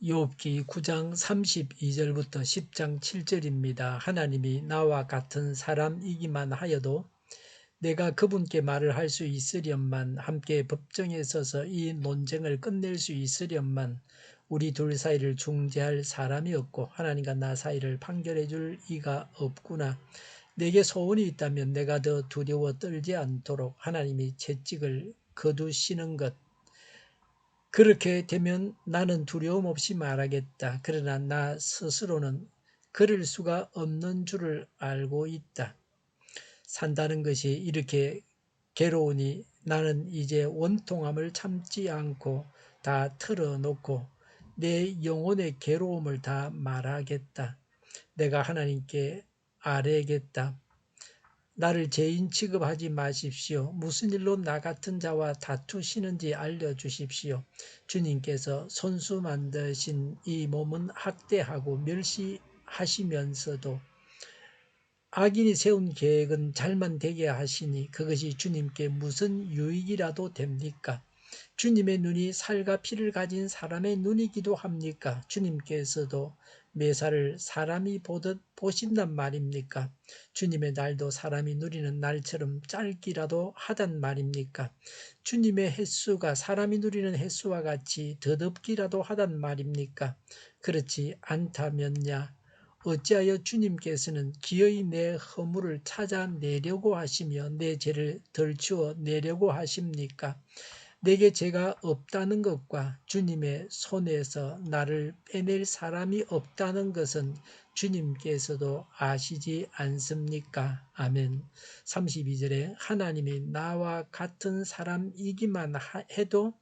욥기 9장 32절부터 10장 7절입니다. 하나님이 나와 같은 사람이기만 하여도 내가 그분께 말을 할 수 있으련만, 함께 법정에 서서 이 논쟁을 끝낼 수 있으련만, 우리 둘 사이를 중재할 사람이 없고 하나님과 나 사이를 판결해 줄 이가 없구나. 내게 소원이 있다면 내가 더 두려워 떨지 않도록 하나님이 채찍을 거두시는 것, 그렇게 되면 나는 두려움 없이 말하겠다. 그러나 나 스스로는 그럴 수가 없는 줄을 알고 있다. 산다는 것이 이렇게 괴로우니 나는 이제 원통함을 참지 않고 다 털어놓고 내 영혼의 괴로움을 다 말하겠다. 내가 하나님께 아뢰겠다. 나를 죄인 취급하지 마십시오. 무슨 일로 나 같은 자와 다투시는지 알려주십시오. 주님께서 손수 만드신 이 몸은 학대하고 멸시하시면서도 악인이 세운 계획은 잘만 되게 하시니 그것이 주님께 무슨 유익이라도 됩니까? 주님의 눈이 살과 피를 가진 사람의 눈이기도 합니까? 주님께서도 매사를 사람이 보듯 보신단 말입니까? 주님의 날도 사람이 누리는 날처럼 짧기라도 하단 말입니까? 주님의 횟수가 사람이 누리는 횟수와 같이 더덥기라도 하단 말입니까? 그렇지 않다면야 어찌하여 주님께서는 기어이 내 허물을 찾아내려고 하시며 내 죄를 덜추어 내려고 하십니까? 내게 죄가 없다는 것과 주님의 손에서 나를 빼낼 사람이 없다는 것은 주님께서도 아시지 않습니까? 아멘. 32절에 하나님이 나와 같은 사람이기만 해도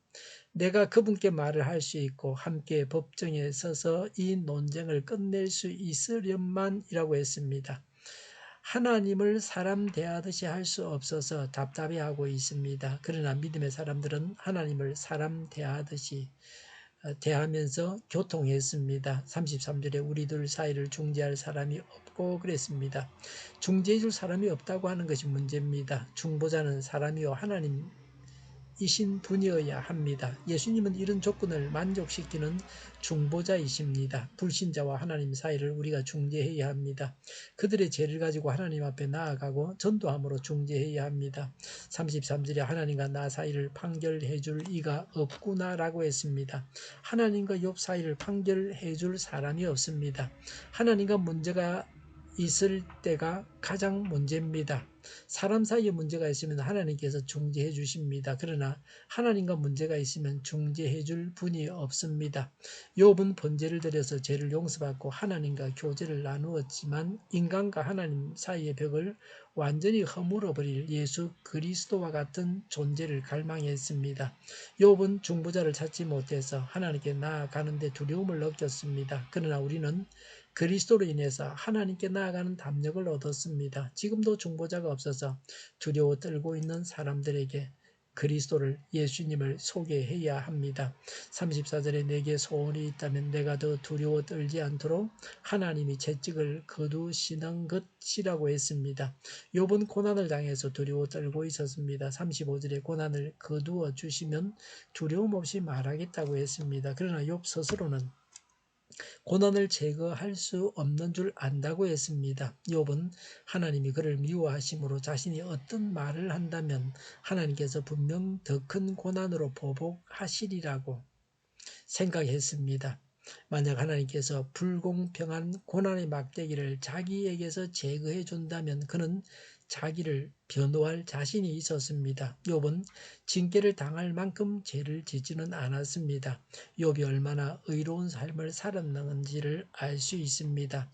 내가 그분께 말을 할 수 있고 함께 법정에 서서 이 논쟁을 끝낼 수 있으련만이라고 했습니다. 하나님을 사람 대하듯이 할 수 없어서 답답해하고 있습니다. 그러나 믿음의 사람들은 하나님을 사람 대하듯이 대하면서 교통했습니다. 33절에 우리들 사이를 중재할 사람이 없고 그랬습니다. 중재해 줄 사람이 없다고 하는 것이 문제입니다. 중보자는 사람이요 하나님 이신 분이어야 합니다. 예수님은 이런 조건을 만족시키는 중보자이십니다. 불신자와 하나님 사이를 우리가 중재해야 합니다. 그들의 죄를 가지고 하나님 앞에 나아가고 전도함으로 중재해야 합니다. 33절에 하나님과 나 사이를 판결해 줄 이가 없구나라고 했습니다. 하나님과 욥 사이를 판결해 줄 사람이 없습니다. 하나님과 문제가 있을 때가 가장 문제입니다. 사람 사이에 문제가 있으면 하나님께서 중재해 주십니다. 그러나 하나님과 문제가 있으면 중재해 줄 분이 없습니다. 욥은 번제를 드려서 죄를 용서받고 하나님과 교제를 나누었지만 인간과 하나님 사이의 벽을 완전히 허물어버릴 예수 그리스도와 같은 존재를 갈망했습니다. 욥은 중보자를 찾지 못해서 하나님께 나아가는데 두려움을 느꼈습니다. 그러나 우리는 그리스도로 인해서 하나님께 나아가는 담력을 얻었습니다. 지금도 중보자가 없어서 두려워 떨고 있는 사람들에게 그리스도를 예수님을 소개해야 합니다. 34절에 내게 소원이 있다면 내가 더 두려워 떨지 않도록 하나님이 채찍을 거두시는 것이라고 했습니다. 욥은 고난을 당해서 두려워 떨고 있었습니다. 35절에 고난을 거두어 주시면 두려움 없이 말하겠다고 했습니다. 그러나 욥 스스로는 고난을 제거할 수 없는 줄 안다고 했습니다. 욥은 하나님이 그를 미워하심으로 자신이 어떤 말을 한다면 하나님께서 분명 더 큰 고난으로 보복하시리라고 생각했습니다. 만약 하나님께서 불공평한 고난의 막대기를 자기에게서 제거해 준다면 그는 자기를 변호할 자신이 있었습니다. 욥은 징계를 당할 만큼 죄를 짓지는 않았습니다. 욥이 얼마나 의로운 삶을 살았는지를 알 수 있습니다.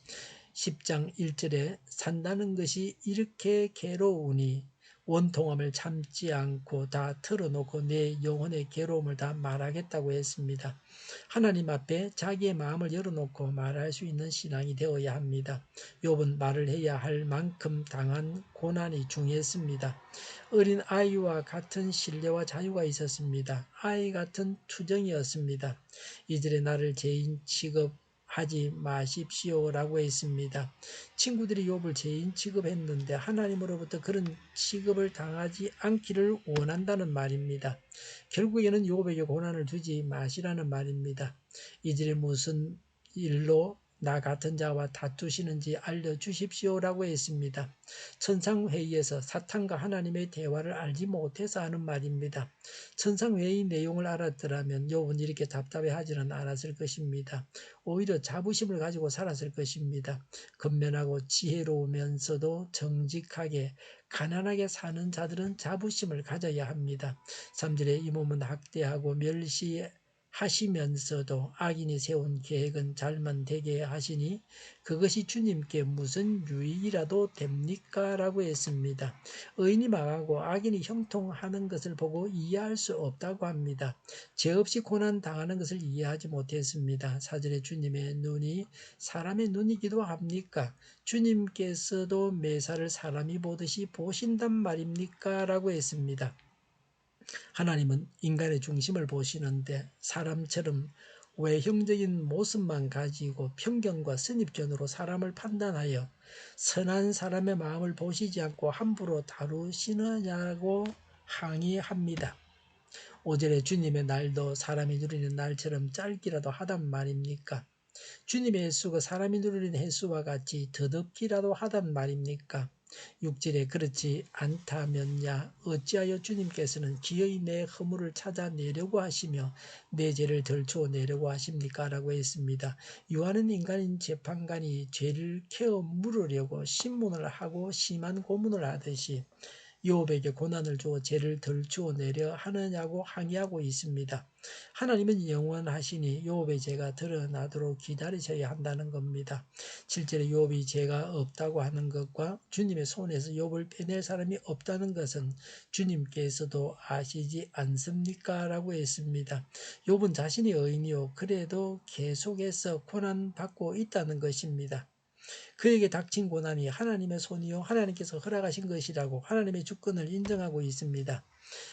10장 1절에 산다는 것이 이렇게 괴로우니 원통함을 참지 않고 다 털어놓고 내 영혼의 괴로움을 다 말하겠다고 했습니다. 하나님 앞에 자기의 마음을 열어놓고 말할 수 있는 신앙이 되어야 합니다. 욥은 말을 해야 할 만큼 당한 고난이 중했습니다. 어린 아이와 같은 신뢰와 자유가 있었습니다. 아이 같은 투정이었습니다. 이들의 나를 죄인 취급 하지 마십시오라고 했습니다. 친구들이 욥을 죄인 취급했는데 하나님으로부터 그런 취급을 당하지 않기를 원한다는 말입니다. 결국에는 욥에게 고난을 주지 마시라는 말입니다. 이들이 무슨 일로 나 같은 자와 다투시는지 알려주십시오라고 했습니다. 천상회의에서 사탄과 하나님의 대화를 알지 못해서 하는 말입니다. 천상회의 내용을 알았더라면 욥은 이렇게 답답해하지는 않았을 것입니다. 오히려 자부심을 가지고 살았을 것입니다. 근면하고 지혜로우면서도 정직하게 가난하게 사는 자들은 자부심을 가져야 합니다. 3절에 이 몸은 학대하고 멸시하시면서도 악인이 세운 계획은 잘만 되게 하시니 그것이 주님께 무슨 유익이라도 됩니까? 라고 했습니다. 의인이 망하고 악인이 형통하는 것을 보고 이해할 수 없다고 합니다. 죄 없이 고난 당하는 것을 이해하지 못했습니다. 4절에 주님의 눈이 사람의 눈이기도 합니까? 주님께서도 매사를 사람이 보듯이 보신단 말입니까? 라고 했습니다. 하나님은 인간의 중심을 보시는데 사람처럼 외형적인 모습만 가지고 편견과 선입견으로 사람을 판단하여 선한 사람의 마음을 보시지 않고 함부로 다루시느냐고 항의합니다. 5절에 주님의 날도 사람이 누리는 날처럼 짧기라도 하단 말입니까? 주님의 횟수가 사람이 누리는 횟수와 같이 더덥기라도 하단 말입니까? 6절에 그렇지 않다면야 어찌하여 주님께서는 기어이 내 허물을 찾아내려고 하시며 내 죄를 덜추어 내려고 하십니까? 라고 했습니다. 유하는 인간인 재판관이 죄를 캐어 물으려고 신문을 하고 심한 고문을 하듯이 욥에게 고난을 주어 죄를 덜추어 내려 하느냐고 항의하고 있습니다. 하나님은 영원하시니 욥의 죄가 드러나도록 기다리셔야 한다는 겁니다. 실제로 욥이 죄가 없다고 하는 것과 주님의 손에서 욥을 빼낼 사람이 없다는 것은 주님께서도 아시지 않습니까? 라고 했습니다. 욥은 자신이 의인이요 그래도 계속해서 고난받고 있다는 것입니다. 그에게 닥친 고난이 하나님의 손이요 하나님께서 허락하신 것이라고 하나님의 주권을 인정하고 있습니다.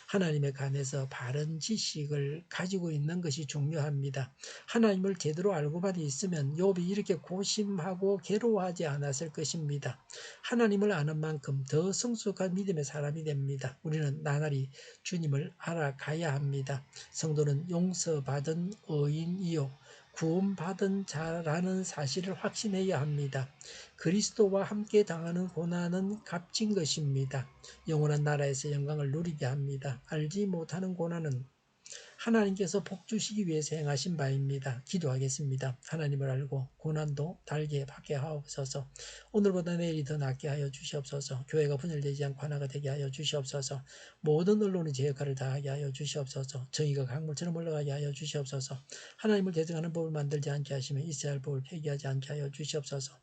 하나님의 간에서 바른 지식을 가지고 있는 것이 중요합니다. 하나님을 제대로 알고만 있으면 욥이 이렇게 고심하고 괴로워하지 않았을 것입니다. 하나님을 아는 만큼 더 성숙한 믿음의 사람이 됩니다. 우리는 나날이 주님을 알아가야 합니다. 성도는 용서받은 의인이요 구원받은 자라는 사실을 확신해야 합니다. 그리스도와 함께 당하는 고난은 값진 것입니다. 영원한 나라에서 영광을 누리게 합니다. 알지 못하는 고난은 하나님께서 복 주시기 위해서 행하신 바입니다. 기도하겠습니다. 하나님을 알고 고난도 달게 받게 하옵소서. 오늘보다 내일이 더 낫게 하여 주시옵소서. 교회가 분열되지 않고 하나가 되게 하여 주시옵소서. 모든 언론이 제 역할을 다하게 하여 주시옵소서. 정의가 강물처럼 올라가게 하여 주시옵소서. 하나님을 대적하는 법을 만들지 않게 하시며 있어야 할 법을 폐기하지 않게 하여 주시옵소서.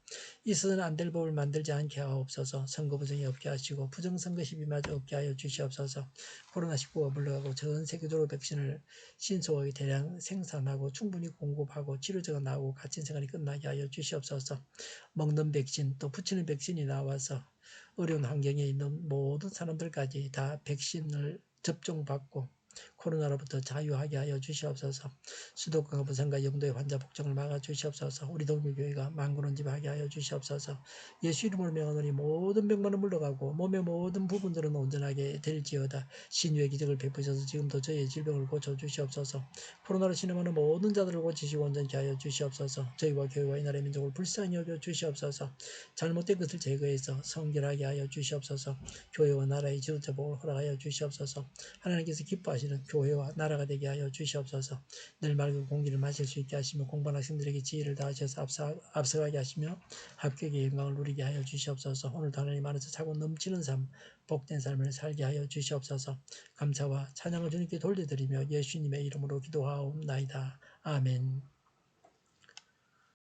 있어서는 안 될 법을 만들지 않게 하옵소서. 선거 부정이 없게 하시고 부정선거 시비마저 없게 하여 주시옵소서. 코로나19가 물러가고 전 세계적으로 백신을 신속하게 대량 생산하고 충분히 공급하고 치료제가 나오고 갇힌 생활이 끝나게 하여 주시옵소서. 먹는 백신 또 붙이는 백신이 나와서 어려운 환경에 있는 모든 사람들까지 다 백신을 접종받고 코로나로부터 자유하게 하여 주시옵소서. 수도권과 부산과 영도의 환자 복종을 막아 주시옵소서. 우리 동료교회가 만군원집하게 하여 주시옵소서. 예수 이름으로 명하노니 모든 병만은 물러가고 몸의 모든 부분들은 온전하게 될지어다. 신유의 기적을 베푸셔서 지금도 저희의 질병을 고쳐 주시옵소서. 코로나로 신음하는 모든 자들을 고치시고 온전케 하여 주시옵소서. 저희와 교회와 이 나라의 민족을 불쌍히 여겨 주시옵소서. 잘못된 것을 제거해서 성결하게 하여 주시옵소서. 교회와 나라의 지도자 복을 허락하여 주시옵소서. 하나님께서 기뻐하시는 교회와 나라가 되게 하여 주시옵소서. 늘 맑은 공기를 마실 수 있게 하시며 공부하는 학생들에게 지혜를 다하셔서 앞서가게 하시며 합격의 영광을 누리게 하여 주시옵소서. 오늘도 하나님 안에서 차고 넘치는 삶, 복된 삶을 살게 하여 주시옵소서. 감사와 찬양을 주님께 돌려드리며 예수님의 이름으로 기도하옵나이다. 아멘.